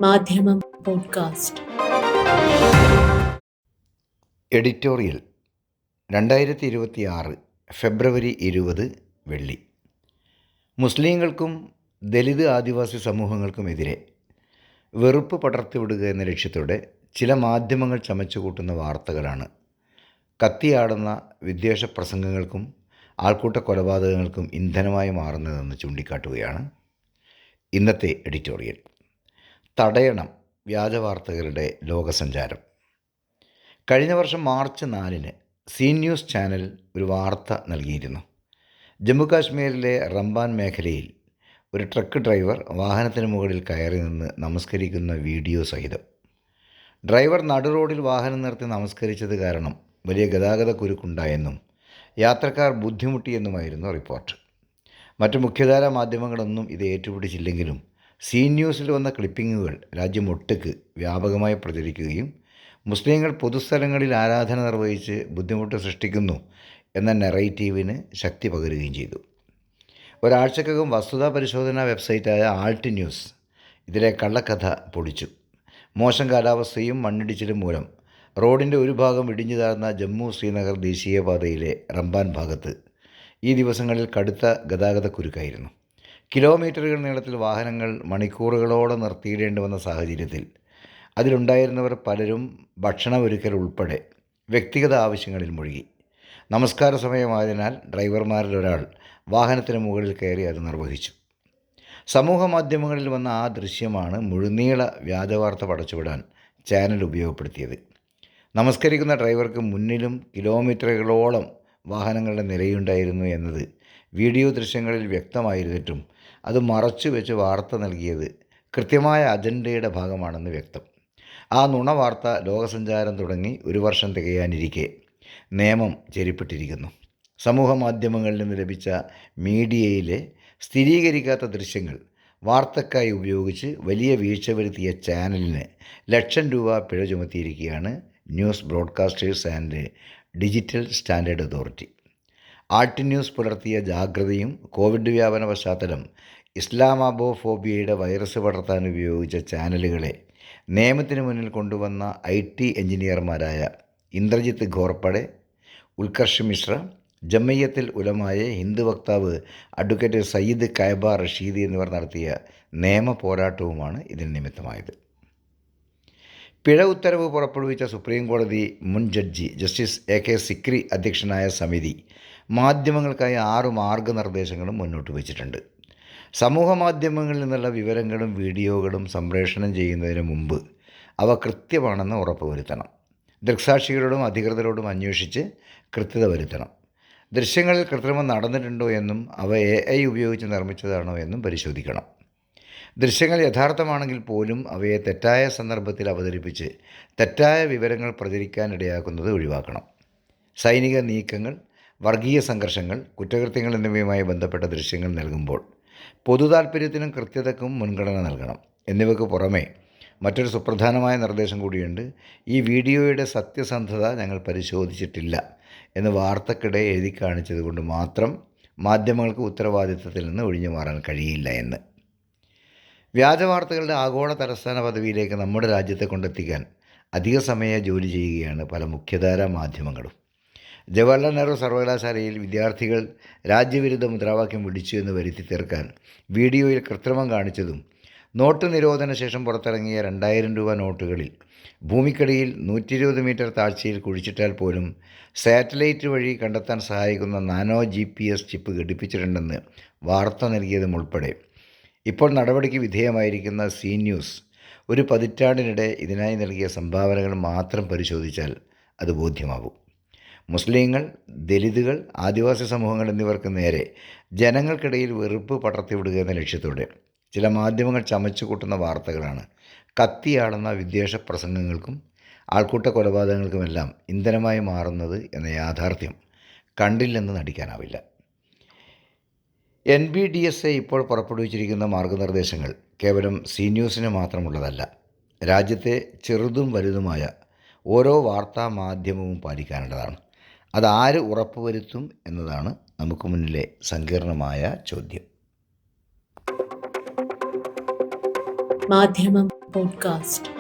മാധ്യമം podcast. Editorial 2026 ഫെബ്രുവരി 20 വെള്ളി. മുസ്ലിങ്ങൾക്കും ദലിത് ആദിവാസി സമൂഹങ്ങൾക്കുമെതിരെ വെറുപ്പ് പടർത്തിവിടുക എന്ന ലക്ഷ്യത്തോടെ ചില മാധ്യമങ്ങൾ ചമച്ചുകൂട്ടുന്ന വാർത്തകളാണ് കത്തിയാടുന്ന വിദ്വേഷ പ്രസംഗങ്ങൾക്കും ആൾക്കൂട്ട കൊലപാതകങ്ങൾക്കും ഇന്ധനമായി മാറുന്നതെന്ന് ചൂണ്ടിക്കാട്ടുകയാണ് ഇന്നത്തെ എഡിറ്റോറിയൽ. തടയണം വ്യാജവാർത്തകളുടെ ലോകസഞ്ചാരം. കഴിഞ്ഞ വർഷം മാർച്ച് 4 സീ ന്യൂസ് ചാനൽ ഒരു വാർത്ത നൽകിയിരുന്നു. ജമ്മു കാശ്മീരിലെ റംബാൻ മേഖലയിൽ ഒരു ട്രക്ക് ഡ്രൈവർ വാഹനത്തിന് മുകളിൽ കയറി നിന്ന് നമസ്കരിക്കുന്ന വീഡിയോ സഹിതം. ഡ്രൈവർ നടുറോഡിൽ വാഹനം നിർത്തി നമസ്കരിച്ചത് കാരണം വലിയ ഗതാഗത കുരുക്കുണ്ടായെന്നും യാത്രക്കാർ ബുദ്ധിമുട്ടിയെന്നുമായിരുന്നു റിപ്പോർട്ട്. മറ്റു മുഖ്യധാരാ മാധ്യമങ്ങളൊന്നും ഇത് ഏറ്റുപിടിച്ചില്ലെങ്കിലും സീ ന്യൂസിൽ വന്ന ക്ലിപ്പിങ്ങുകൾ രാജ്യമൊട്ടുക്ക് വ്യാപകമായി പ്രചരിക്കുകയും മുസ്ലിങ്ങൾ പൊതുസ്ഥലങ്ങളിൽ ആരാധന നിർവഹിച്ച് ബുദ്ധിമുട്ട് സൃഷ്ടിക്കുന്നു എന്ന നെറേറ്റീവിന് ശക്തി പകരുകയും ചെയ്തു. ഒരാഴ്ചക്കകം വസ്തുതാ പരിശോധനാ വെബ്സൈറ്റായ ആൾട്ട് ന്യൂസ് ഇതിലെ കള്ളക്കഥ പൊടിച്ചു. മോശം കാലാവസ്ഥയും മണ്ണിടിച്ചിലും മൂലം റോഡിൻ്റെ ഒരു ഭാഗം ഇടിഞ്ഞു താഴ്ന്ന ജമ്മു ശ്രീനഗർ ദേശീയപാതയിലെ റംബാൻ ഭാഗത്ത് ഈ ദിവസങ്ങളിൽ കടുത്ത ഗതാഗത കുരുക്കായിരുന്നു. കിലോമീറ്ററുകൾ നീളത്തിൽ വാഹനങ്ങൾ മണിക്കൂറുകളോളം നിർത്തിയിടേണ്ടി വന്ന സാഹചര്യത്തിൽ അതിലുണ്ടായിരുന്നവർ പലരും ഭക്ഷണമൊരുക്കൽ ഉൾപ്പെടെ വ്യക്തിഗത ആവശ്യങ്ങളിൽ മുഴുകി. നമസ്കാര സമയമായതിനാൽ ഡ്രൈവർമാരിൽ ഒരാൾ വാഹനത്തിന് മുകളിൽ കയറി അത് നിർവഹിച്ചു. സമൂഹ മാധ്യമങ്ങളിൽ വന്ന ആ ദൃശ്യമാണ് മുഴുനീള വ്യാജവാർത്ത പടച്ചുവിടാൻ ചാനൽ ഉപയോഗപ്പെടുത്തിയത്. നമസ്കരിക്കുന്ന ഡ്രൈവർക്ക് മുന്നിലും കിലോമീറ്ററുകളോളം വാഹനങ്ങളുടെ നിരയുണ്ടായിരുന്നു എന്നത് വീഡിയോ ദൃശ്യങ്ങളിൽ വ്യക്തമായിരുന്നിട്ടും അത് മറച്ചു വെച്ച് വാർത്ത നൽകിയത് കൃത്യമായ അജണ്ടയുടെ ഭാഗമാണെന്ന് വ്യക്തം. ആ നുണ വാർത്ത ലോകസഞ്ചാരം തുടങ്ങി ഒരു വർഷം തികയാനിരിക്കെ നിയമം ചെരിപ്പിട്ടിരിക്കുന്നു. സമൂഹ മാധ്യമങ്ങളിൽ നിന്ന് ലഭിച്ച മീഡിയയിലെ സ്ഥിരീകരിക്കാത്ത ദൃശ്യങ്ങൾ വാർത്തക്കായി ഉപയോഗിച്ച് വലിയ വീഴ്ച വരുത്തിയ ചാനലിന് ₹1,00,000 പിഴ ചുമത്തിയിരിക്കുകയാണ് news broadcasters and digital standard authority. Alt News പുലർത്തിയ ജാഗ്രതയും കോവിഡ് വ്യാപന പശ്ചാത്തലം ഇസ്ലാമോഫോബിയയുടെ വൈറസ് പടർത്താൻ ഉപയോഗിച്ച ചാനലുകളെ നിയമത്തിന് മുന്നിൽ കൊണ്ടുവന്ന IT എഞ്ചിനീയർമാരായ ഇന്ദ്രജിത്ത് ഘോർപടെ, ഉത്കർഷ് മിശ്ര, ജമയ്യത്തുൽ ഉലമായെ ഹിന്ദു വക്താവ് അഡ്വക്കേറ്റ് സയ്യിദ് കഅബ റഷീദ് എന്നിവർ നടത്തിയ നിയമ പോരാട്ടവുമാണ് ഇതിന് നിമിത്തമായത്. പിഴ ഉത്തരവ് പുറപ്പെടുവിച്ച സുപ്രീം കോടതി മുൻ ജഡ്ജി ജസ്റ്റിസ് AK സിക്രി അധ്യക്ഷനായ സമിതി മാധ്യമങ്ങൾക്കായി 6 മാർഗനിർദ്ദേശങ്ങളും മുന്നോട്ട് വച്ചിട്ടുണ്ട്. സമൂഹ മാധ്യമങ്ങളിൽ നിന്നുള്ള വിവരങ്ങളും വീഡിയോകളും സംപ്രേഷണം ചെയ്യുന്നതിന് മുമ്പ് അവ കൃത്യമാണെന്ന് ഉറപ്പുവരുത്തണം. ദൃക്സാക്ഷികളോടും അധികൃതരോടും അന്വേഷിച്ച് കൃത്യത വരുത്തണം. ദൃശ്യങ്ങളിൽ കൃത്രിമം നടന്നിട്ടുണ്ടോ എന്നും അവ AI ഉപയോഗിച്ച് നിർമ്മിച്ചതാണോ എന്നും പരിശോധിക്കണം. ദൃശ്യങ്ങൾ യഥാർത്ഥമാണെങ്കിൽ പോലും അവയെ തെറ്റായ സന്ദർഭത്തിൽ അവതരിപ്പിച്ച് തെറ്റായ വിവരങ്ങൾ പ്രചരിക്കാനിടയാക്കുന്നത് ഒഴിവാക്കണം. സൈനിക നീക്കങ്ങൾ, വർഗീയ സംഘർഷങ്ങൾ, കുറ്റകൃത്യങ്ങൾ എന്നിവയുമായി ബന്ധപ്പെട്ട ദൃശ്യങ്ങൾ നൽകുമ്പോൾ പൊതുതാൽപര്യത്തിനും കൃത്യതയ്ക്കും മുൻഗണന നൽകണം. എന്നിവയ്ക്ക് പുറമെ മറ്റൊരു സുപ്രധാനമായ നിർദ്ദേശം കൂടിയുണ്ട്. ഈ വീഡിയോയുടെ സത്യസന്ധത ഞങ്ങൾ പരിശോധിച്ചിട്ടില്ല എന്ന് വാർത്തക്കിടെ എഴുതി കാണിച്ചത് കൊണ്ട് മാത്രം മാധ്യമങ്ങൾക്ക് ഉത്തരവാദിത്തത്തിൽ നിന്ന് ഒഴിഞ്ഞു മാറാൻ കഴിയില്ല എന്ന്. വ്യാജവാർത്തകളുടെ ആഗോള തലസ്ഥാന പദവിയിലേക്ക് നമ്മുടെ രാജ്യത്തെ കൊണ്ടെത്തിക്കാൻ അധിക സമയ ജോലി ചെയ്യുകയാണ് പല മുഖ്യധാരാ മാധ്യമങ്ങളും. ജവഹർലാൽ നെഹ്റു സർവകലാശാലയിൽ വിദ്യാർത്ഥികൾ രാജ്യവിരുദ്ധ മുദ്രാവാക്യം വിളിച്ചു എന്ന് വരുത്തി തീർക്കാൻ വീഡിയോയിൽ കൃത്രിമം കാണിച്ചതും, നോട്ട് നിരോധന ശേഷം പുറത്തിറങ്ങിയ ₹2,000 നോട്ടുകളിൽ ഭൂമിക്കടിയിൽ 120 മീറ്റർ താഴ്ചയിൽ കുഴിച്ചിട്ടാൽ പോലും സാറ്റലൈറ്റ് വഴി കണ്ടെത്താൻ സഹായിക്കുന്ന നാനോ GPS ചിപ്പ് ഘടിപ്പിച്ചിട്ടുണ്ടെന്ന് വാർത്ത നൽകിയതും ഉൾപ്പെടെ ഇപ്പോൾ നടപടിക്ക് വിധേയമായിരിക്കുന്ന സീ ന്യൂസ് ഒരു പതിറ്റാണ്ടിനിടെ ഇതിനായി നൽകിയ സംഭാവനകൾ മാത്രം പരിശോധിച്ചാൽ അത് ബോധ്യമാവും. മുസ്ലിങ്ങൾ, ദലിതുകൾ, ആദിവാസി സമൂഹങ്ങൾ എന്നിവർക്ക് നേരെ ജനങ്ങൾക്കിടയിൽ വെറുപ്പ് പടർത്തിവിടുക എന്ന ലക്ഷ്യത്തോടെ ചില മാധ്യമങ്ങൾ ചമച്ചുകൂട്ടുന്ന വാർത്തകളാണ് കത്തിയാടുന്ന വിദ്വേഷ പ്രസംഗങ്ങൾക്കും ആൾക്കൂട്ട കൊലപാതകങ്ങൾക്കുമെല്ലാം ഇന്ധനമായി മാറുന്നത് എന്ന യാഥാർത്ഥ്യം കണ്ടില്ലെന്ന് നടിക്കാനാവില്ല. NBDSA ഇപ്പോൾ പുറപ്പെടുവിച്ചിരിക്കുന്ന മാർഗനിർദ്ദേശങ്ങൾ കേവലം സീ ന്യൂസിന് മാത്രമുള്ളതല്ല. രാജ്യത്തെ ചെറുതും വലുതുമായ ഓരോ വാർത്താ മാധ്യമവും പാലിക്കാനുള്ളതാണ്. അതാര് ഉറപ്പുവരുത്തും എന്നതാണ് നമുക്ക് മുന്നിലെ സങ്കീർണമായ ചോദ്യം. മാധ്യമം Podcast.